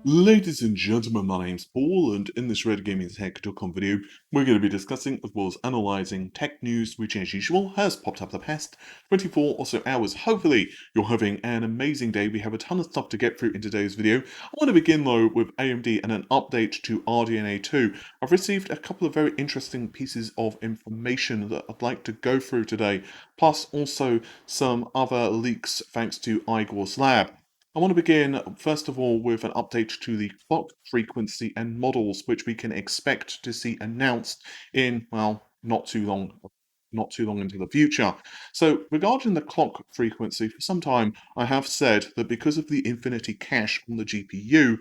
Ladies and gentlemen, my name's Paul, and in this RedGamingTech.com video, we're going to be discussing as well as analysing tech news, which as usual has popped up the past 24 or so hours. Hopefully, you're having an amazing day. We have a ton of stuff to get through in today's video. I want to begin though with AMD and an update to RDNA 2. I've received a couple of very interesting pieces of information that I'd like to go through today, plus also some other leaks thanks to Igor's Lab. I want to begin, first of all, with an update to the clock frequency and models, which we can expect to see announced in, well, not too long into the future. So, regarding the clock frequency, for some time I have said that because of the Infinity Cache on the GPU,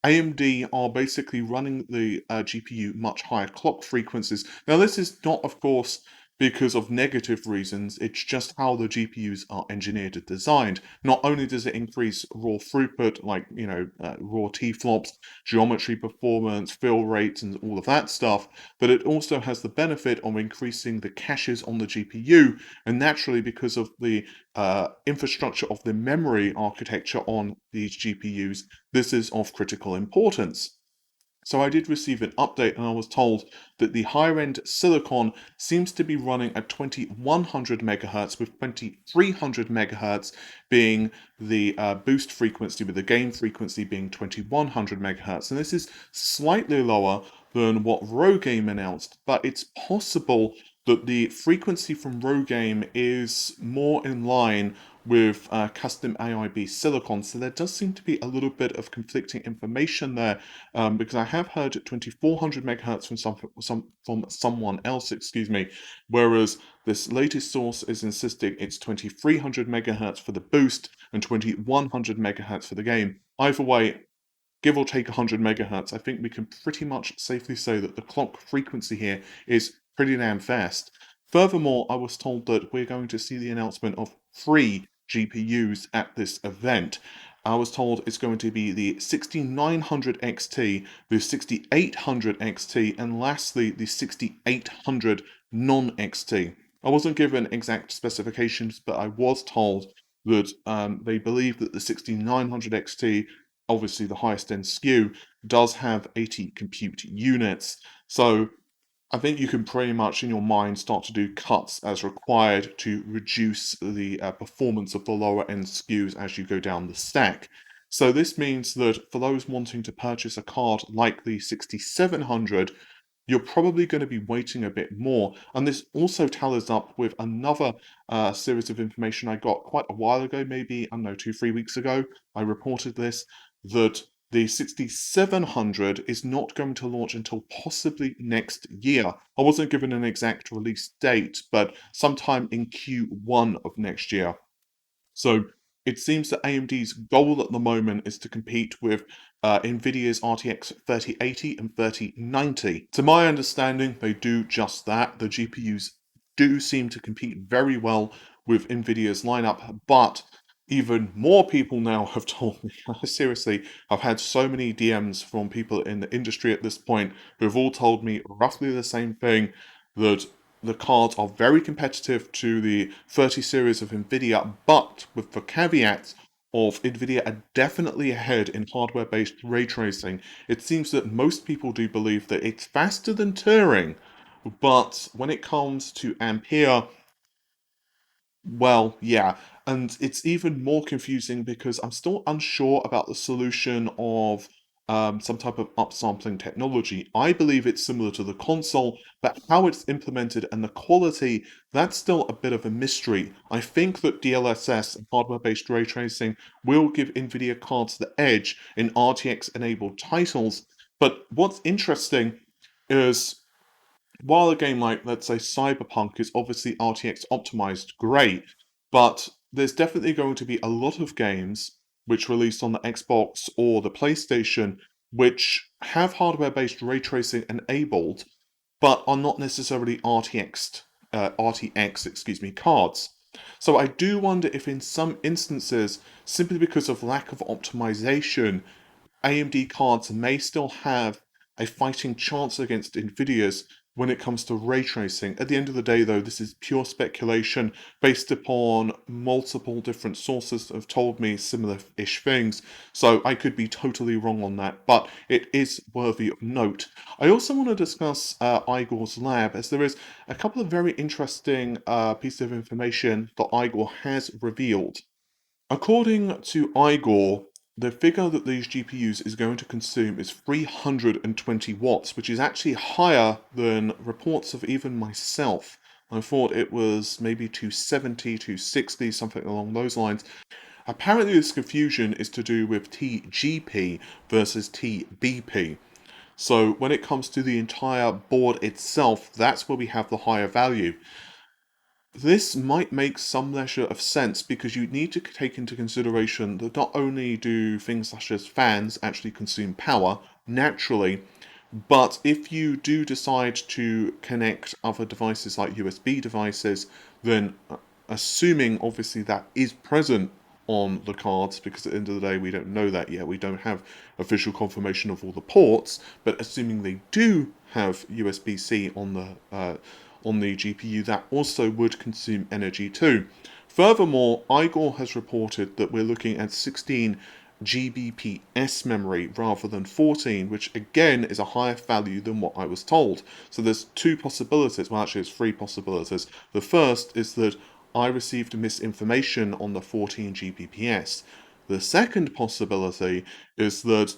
AMD are basically running the GPU much higher clock frequencies. Now, this is not, of course, because of negative reasons, it's just how the GPUs are engineered and designed. Not only does it increase raw throughput, like, raw T-flops, geometry performance, fill rates, and all of that stuff, but it also has the benefit of increasing the caches on the GPU, and naturally, because of the infrastructure of the memory architecture on these GPUs, this is of critical importance. So I did receive an update and I was told that the higher end silicon seems to be running at 2100 megahertz, with 2300 megahertz being the boost frequency, with the gain frequency being 2100 megahertz. And this is slightly lower than what Rogame announced, but it's possible that the frequency from Rogame is more in line with custom AIB silicon. So there does seem to be a little bit of conflicting information there, because I have heard 2400 megahertz from someone else, excuse me, whereas this latest source is insisting it's 2300 megahertz for the boost and 2100 megahertz for the game. Either way, give or take 100 megahertz, I think we can pretty much safely say that the clock frequency here is pretty damn fast. Furthermore, I was told that we're going to see the announcement of 3 GPUs at this event. I was told it's going to be the 6900 XT, the 6800 XT, and lastly the 6800 non-XT. I wasn't given exact specifications, but I was told that they believe that the 6900 XT, obviously the highest end SKU, does have 80 compute units. So I think you can pretty much in your mind start to do cuts as required to reduce the performance of the lower end SKUs as you go down the stack. So this means that for those wanting to purchase a card like the 6700, you're probably going to be waiting a bit more. And this also tallies up with another series of information I got quite a while ago, maybe, I don't know, 2, 3 weeks ago. I reported this, that the 6700 is not going to launch until possibly next year. I wasn't given an exact release date, but sometime in Q1 of next year. So it seems that AMD's goal at the moment is to compete with NVIDIA's RTX 3080 and 3090. To my understanding, they do just that. The GPUs do seem to compete very well with NVIDIA's lineup, but even more people now have told me, seriously, I've had so many DMs from people in the industry at this point who have all told me roughly the same thing, that the cards are very competitive to the 30 series of Nvidia, but with the caveat of Nvidia are definitely ahead in hardware-based ray tracing. It seems that most people do believe that it's faster than Turing, but when it comes to Ampere, well, yeah, and it's even more confusing because I'm still unsure about the solution of some type of upsampling technology. I believe it's similar to the console, but how it's implemented and the quality, that's still a bit of a mystery. I think that DLSS and hardware-based ray tracing will give NVIDIA cards the edge in RTX-enabled titles, but what's interesting is while a game like, let's say, Cyberpunk is obviously RTX optimized, great, but there's definitely going to be a lot of games which released on the Xbox or the PlayStation which have hardware-based ray tracing enabled, but are not necessarily RTX, excuse me, cards. So I do wonder if in some instances, simply because of lack of optimization, AMD cards may still have a fighting chance against Nvidia's, when it comes to ray tracing. At the end of the day, though, this is pure speculation based upon multiple different sources that have told me similar-ish things, so I could be totally wrong on that, but it is worthy of note. I also want to discuss Igor's lab, as there is a couple of very interesting pieces of information that Igor has revealed. According to Igor, the figure that these GPUs is going to consume is 320 watts, which is actually higher than reports of even myself. I thought it was maybe 270, 260, something along those lines. Apparently this confusion is to do with TGP versus TBP. So when it comes to the entire board itself, that's where we have the higher value. This might make some measure of sense because you need to take into consideration that not only do things such as fans actually consume power naturally, but if you do decide to connect other devices like USB devices, then assuming obviously that is present on the cards, because at the end of the day we don't know that yet, we don't have official confirmation of all the ports, but assuming they do have USB-C on the GPU, that also would consume energy too. Furthermore, Igor has reported that we're looking at 16 GBps memory rather than 14, which again is a higher value than what I was told. So there's two possibilities, well actually it's three possibilities. The first is that I received misinformation on the 14 GBps. The second possibility is that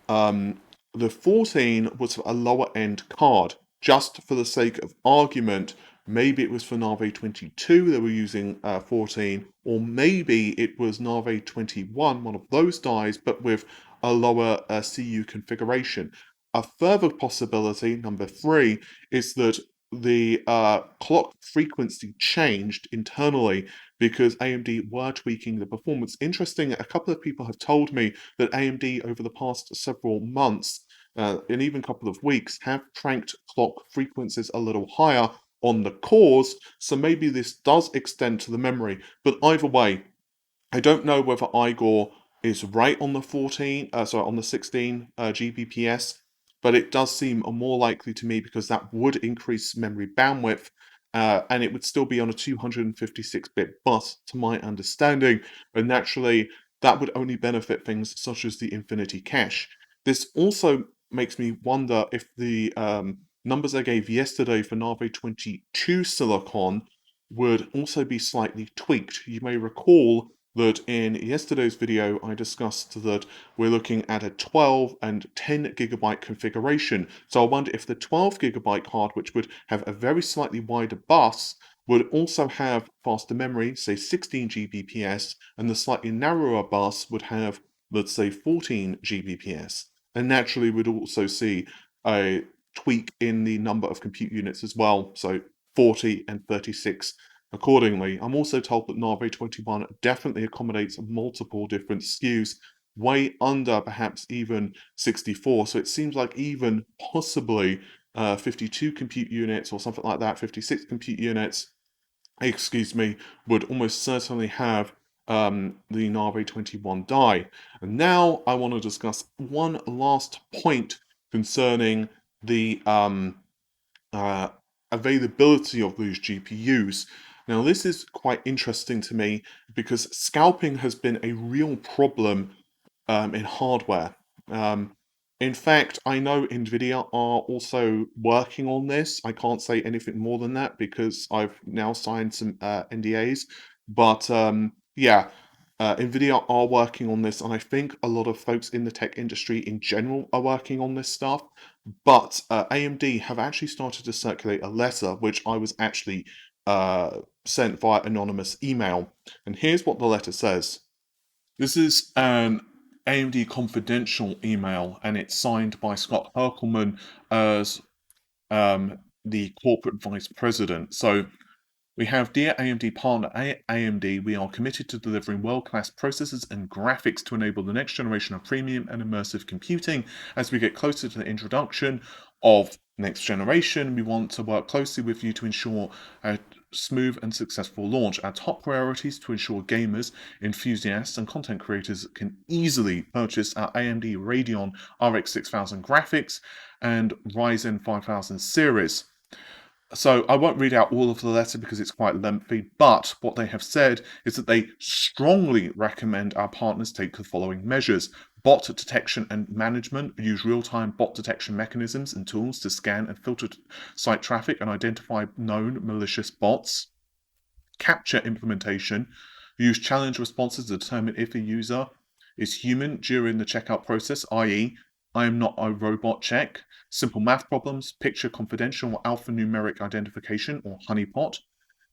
the 14 was a lower end card. Just for the sake of argument, maybe it was for Nave 22 they were using 14, or maybe it was Nave 21, one of those dies, but with a lower CU configuration. A further possibility, number 3, is that the clock frequency changed internally because AMD were tweaking the performance. Interesting, a couple of people have told me that AMD over the past several months and even a couple of weeks have cranked clock frequencies a little higher on the cores, so maybe this does extend to the memory. But either way, I don't know whether Igor is right on the 16 GBps, but it does seem more likely to me because that would increase memory bandwidth, and it would still be on a 256-bit bus, to my understanding, and naturally that would only benefit things such as the Infinity Cache. This also makes me wonder if the numbers I gave yesterday for Nave 22 Silicon would also be slightly tweaked. You may recall that in yesterday's video I discussed that we're looking at a 12 and 10 gigabyte configuration. So I wonder if the 12 gigabyte card, which would have a very slightly wider bus, would also have faster memory, say 16 Gbps, and the slightly narrower bus would have, let's say, 14 Gbps. And naturally we'd also see a tweak in the number of compute units as well, so 40 and 36 accordingly. I'm also told that Nave 21 definitely accommodates multiple different SKUs, way under perhaps even 64, so it seems like even possibly 52 compute units or something like that, 56 compute units, excuse me, would almost certainly have the Nave 21 die. And now I want to discuss one last point concerning the availability of these GPUs. Now, this is quite interesting to me because scalping has been a real problem in hardware. In fact, I know NVIDIA are also working on this. I can't say anything more than that because I've now signed some NDAs. But yeah, NVIDIA are working on this, and I think a lot of folks in the tech industry in general are working on this stuff. But AMD have actually started to circulate a letter, which I was actually sent via anonymous email. And here's what the letter says. This is an AMD confidential email, and it's signed by Scott Herkelman as the corporate vice president. So we have, dear AMD partner AMD, we are committed to delivering world-class processors and graphics to enable the next generation of premium and immersive computing. As we get closer to the introduction of next generation, we want to work closely with you to ensure a smooth and successful launch. Our top priorities to ensure gamers, enthusiasts, and content creators can easily purchase our AMD Radeon RX 6000 graphics and Ryzen 5000 series. So I won't read out all of the letter because it's quite lengthy, but what they have said is that they strongly recommend our partners take the following measures. Bot detection and management. Use real-time bot detection mechanisms and tools to scan and filter site traffic and identify known malicious bots. Capture implementation. Use challenge responses to determine if a user is human during the checkout process, i.e., I am not a robot check. Simple math problems, picture confidential or alphanumeric identification or honeypot.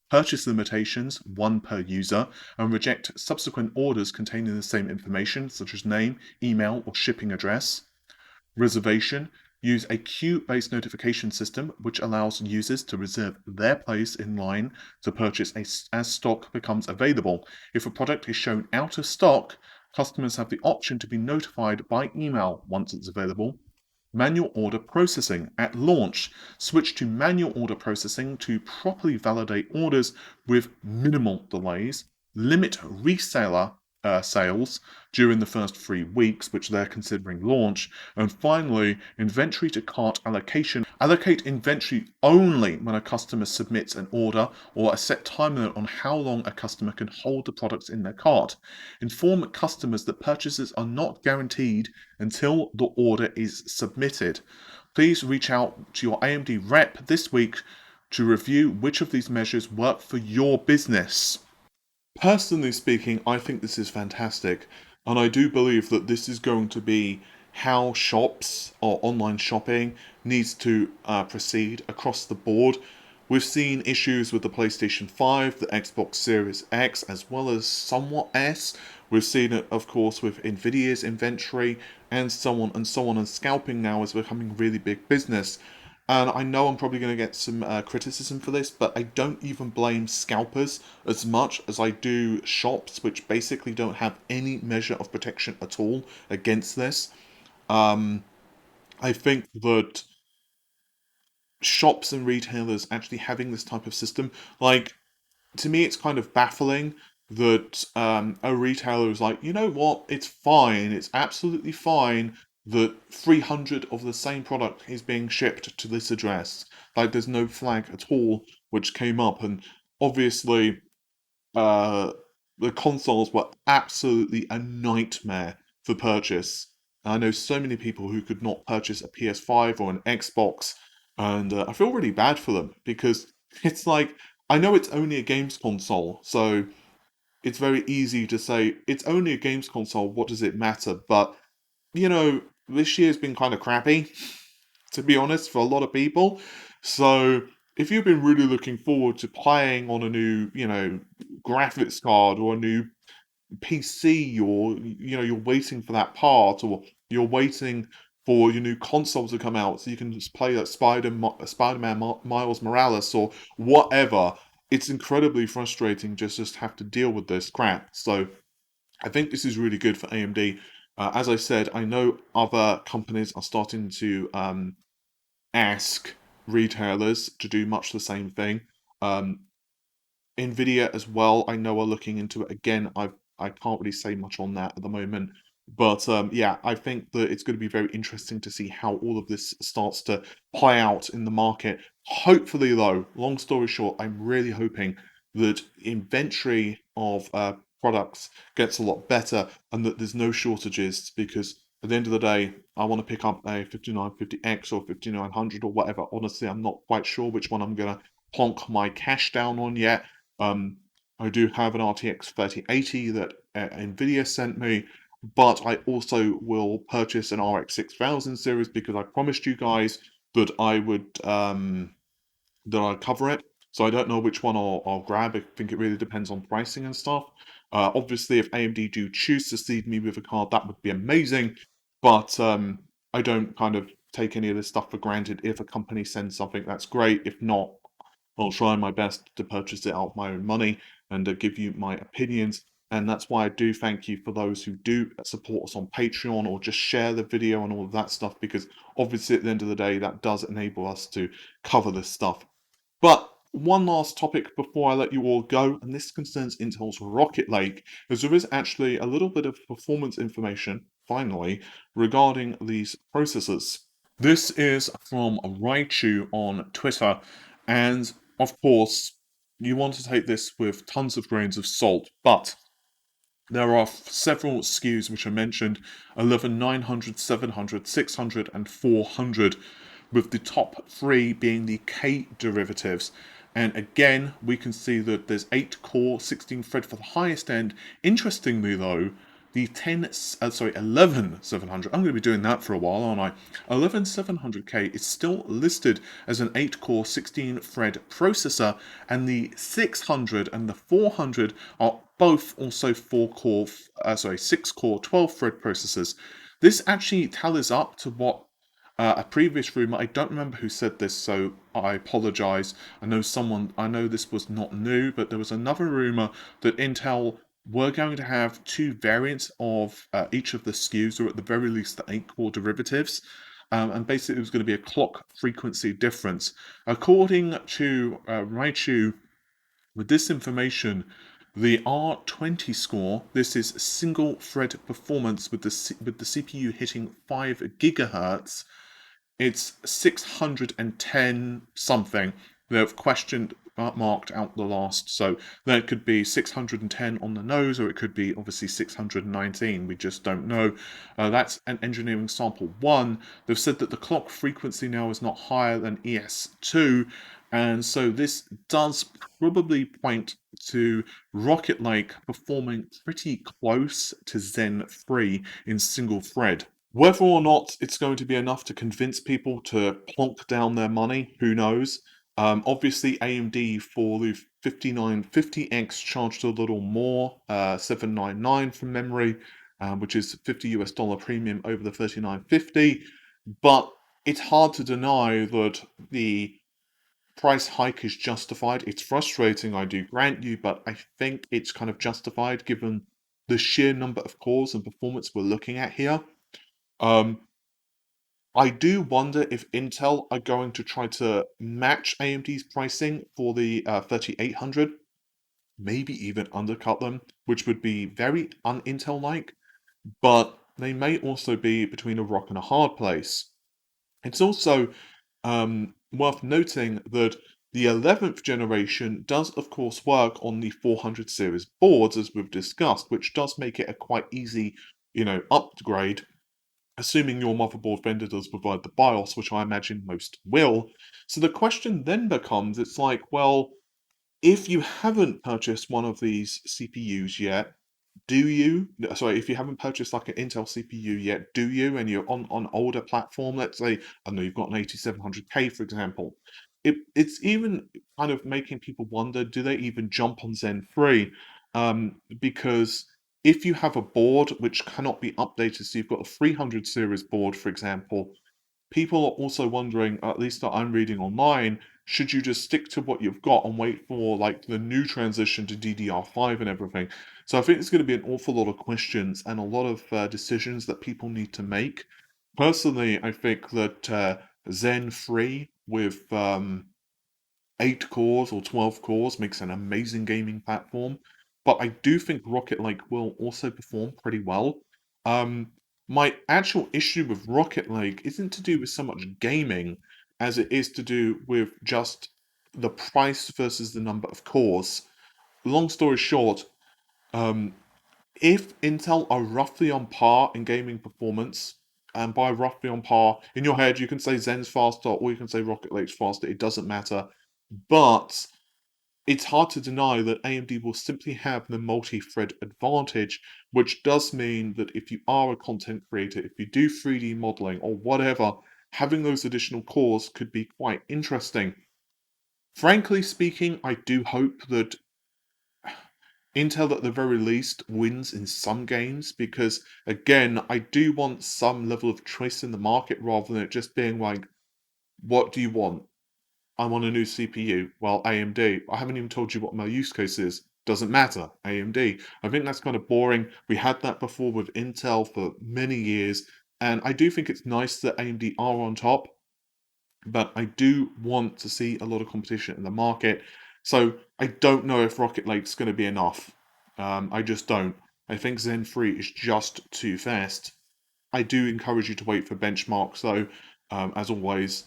Purchase limitations, one per user, and reject subsequent orders containing the same information, such as name, email, or shipping address. Reservation. Use a queue-based notification system which allows users to reserve their place in line to purchase as stock becomes available. If a product is shown out of stock, customers have the option to be notified by email once it's available. Manual order processing. At launch, switch to manual order processing to properly validate orders with minimal delays. Limit reseller sales during the first 3 weeks, which they're considering launch. And finally, inventory to cart allocation. Allocate inventory only when a customer submits an order or a set time limit on how long a customer can hold the products in their cart. Inform customers that purchases are not guaranteed until the order is submitted. Please reach out to your AMD rep this week to review which of these measures work for your business. Personally speaking, I think this is fantastic, and I do believe that this is going to be how shops or online shopping needs to proceed across the board. We've seen issues with the PlayStation 5, the Xbox Series X, as well as somewhat S. We've seen it, of course, with Nvidia's inventory and so on and so on, and scalping now is becoming really big business. And I know I'm probably going to get some criticism for this, but I don't even blame scalpers as much as I do shops, which basically don't have any measure of protection at all against this. I think that shops and retailers actually having this type of system, like, to me, it's kind of baffling that a retailer is like, you know what, it's fine, it's absolutely fine that 300 of the same product is being shipped to this address. Like, there's no flag at all which came up, and obviously, uh, the consoles were absolutely a nightmare for purchase. I know so many people who could not purchase a PS5 or an Xbox, and I feel really bad for them because it's like, I know it's only a games console, so it's very easy to say it's only a games console, what does it matter? But, this year's been kind of crappy, to be honest, for a lot of people. So if you've been really looking forward to playing on a new, graphics card or a new PC, or you're waiting for that part, or you're waiting for your new console to come out so you can just play that Spider-Man Miles Morales or whatever. It's incredibly frustrating just have to deal with this crap. So I think this is really good for AMD. As I said, I know other companies are starting to ask retailers to do much the same thing. Um, Nvidia as well, I know are looking into it. Again, I can't really say much on that at the moment. But yeah, I think that it's going to be very interesting to see how all of this starts to play out in the market. Hopefully, though, long story short, I'm really hoping that inventory of products gets a lot better and that there's no shortages, because at the end of the day, I want to pick up a 5950X or 5900 or whatever. Honestly, I'm not quite sure which one I'm going to plonk my cash down on yet. Um, I do have an RTX 3080 that Nvidia sent me, but I also will purchase an RX 6000 series because I promised you guys that I would that I'd cover it. So I don't know which one I'll grab. I think it really depends on pricing and stuff. Obviously, if AMD do choose to seed me with a card, that would be amazing. But I don't kind of take any of this stuff for granted. If a company sends something, that's great. If not, I'll try my best to purchase it out of my own money and give you my opinions. And that's why I do thank you for those who do support us on Patreon or just share the video and all of that stuff, because obviously at the end of the day, that does enable us to cover this stuff. But one last topic before I let you all go, and this concerns Intel's Rocket Lake, as there is actually a little bit of performance information, finally, regarding these processors. This is from Raichu on Twitter, and of course, you want to take this with tons of grains of salt, but there are several SKUs which are mentioned 11, 900, 700, 600, and 400, with the top three being the K derivatives. And again, we can see that there's 8 core, 16 thread for the highest end. Interestingly, though, the 11 700, I'm going to be doing that for a while, aren't I? 11 700K is still listed as an 8 core, 16 thread processor, and the 600 and the 400 are both also 6 core, 12 thread processors. This actually tallies up to what a previous rumor, I don't remember who said this, so I apologize. I know this was not new, but there was another rumor that Intel were going to have two variants of each of the SKUs, or at the very least the 8-core derivatives. And basically, it was going to be a clock frequency difference. According to Raichu, with this information, the R20 score, this is single thread performance with the CPU hitting 5 gigahertz, it's 610 something. They've questioned marked out the last, so there could be 610 on the nose, or it could be obviously 619. We just don't know. That's an engineering sample 1. They've said that the clock frequency now is not higher than ES2, and so this does probably point to Rocket Lake performing pretty close to Zen 3 in single thread. Whether or not it's going to be enough to convince people to plonk down their money, who knows? Obviously, AMD for the 5950X charged a little more, 799 from memory, which is $50 premium over the 3950. But it's hard to deny that the price hike is justified. It's frustrating, I do grant you, but I think it's kind of justified given the sheer number of cores and performance we're looking at here. Um, I do wonder if Intel are going to try to match AMD's pricing for the 3800, maybe even undercut them, which would be very un-Intel-like, but they may also be between a rock and a hard place. It's also worth noting that the 11th generation does, of course, work on the 400 series boards, as we've discussed, which does make it a quite easy, upgrade, assuming your motherboard vendor does provide the BIOS, which I imagine most will. So the question then becomes, it's like, well, if you haven't purchased one of these CPUs yet, if you haven't purchased like an Intel CPU yet, do you? And you're on older platform, let's say, I know you've got an 8700K, for example. It's even kind of making people wonder, do they even jump on Zen 3? Because if you have a board which cannot be updated, so you've got a 300 series board, for example, people are also wondering, at least that I'm reading online, should you just stick to what you've got and wait for like the new transition to DDR5 and everything? So I think there's going to be an awful lot of questions and a lot of decisions that people need to make. Personally, I think that Zen 3 with 8 cores or 12 cores makes an amazing gaming platform. But I do think Rocket Lake will also perform pretty well. Um, my actual issue with Rocket Lake isn't to do with so much gaming as it is to do with just the price versus the number of cores. Long story short, um, if Intel are roughly on par in gaming performance, and by roughly on par, in your head you can say Zen's faster or you can say Rocket Lake's faster, it doesn't matter. But it's hard to deny that AMD will simply have the multi-thread advantage, which does mean that if you are a content creator, if you do 3D modeling or whatever, having those additional cores could be quite interesting. Frankly speaking, I do hope that Intel at the very least wins in some games because, again, I do want some level of choice in the market rather than it just being like, what do you want? I want a new CPU. Well, AMD. I haven't even told you what my use case is. Doesn't matter. AMD. I think that's kind of boring. We had that before with Intel for many years, and I do think it's nice that AMD are on top, but I do want to see a lot of competition in the market. So I don't know if Rocket Lake's going to be enough. I just don't. I think Zen 3 is just too fast. I do encourage you to wait for benchmarks though. As always,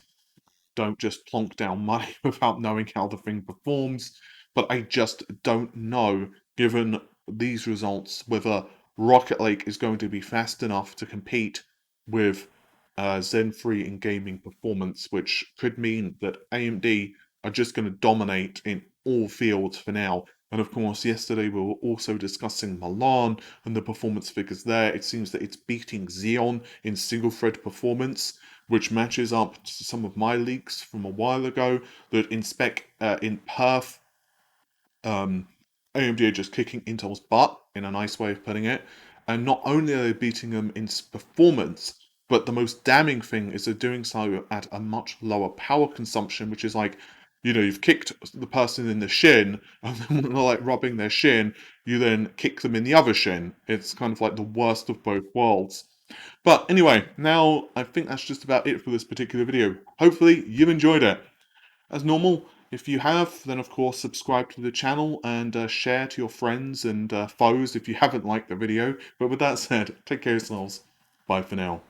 don't just plonk down money without knowing how the thing performs. But I just don't know, given these results, whether Rocket League is going to be fast enough to compete with Zen 3 in gaming performance, which could mean that AMD are just going to dominate in all fields for now. And of course, yesterday we were also discussing Milan and the performance figures there. It seems that it's beating Xeon in single-thread performance, which matches up to some of my leaks from a while ago, that in spec, in perf, AMD are just kicking Intel's butt, in a nice way of putting it. And not only are they beating them in performance, but the most damning thing is they're doing so at a much lower power consumption, which is like, you've kicked the person in the shin, and then when they're like rubbing their shin, you then kick them in the other shin. It's kind of like the worst of both worlds. But anyway, now I think that's just about it for this particular video. Hopefully you enjoyed it. As normal, if you have, then of course subscribe to the channel and share to your friends and foes if you haven't liked the video. But with that said, take care of yourselves. Bye for now.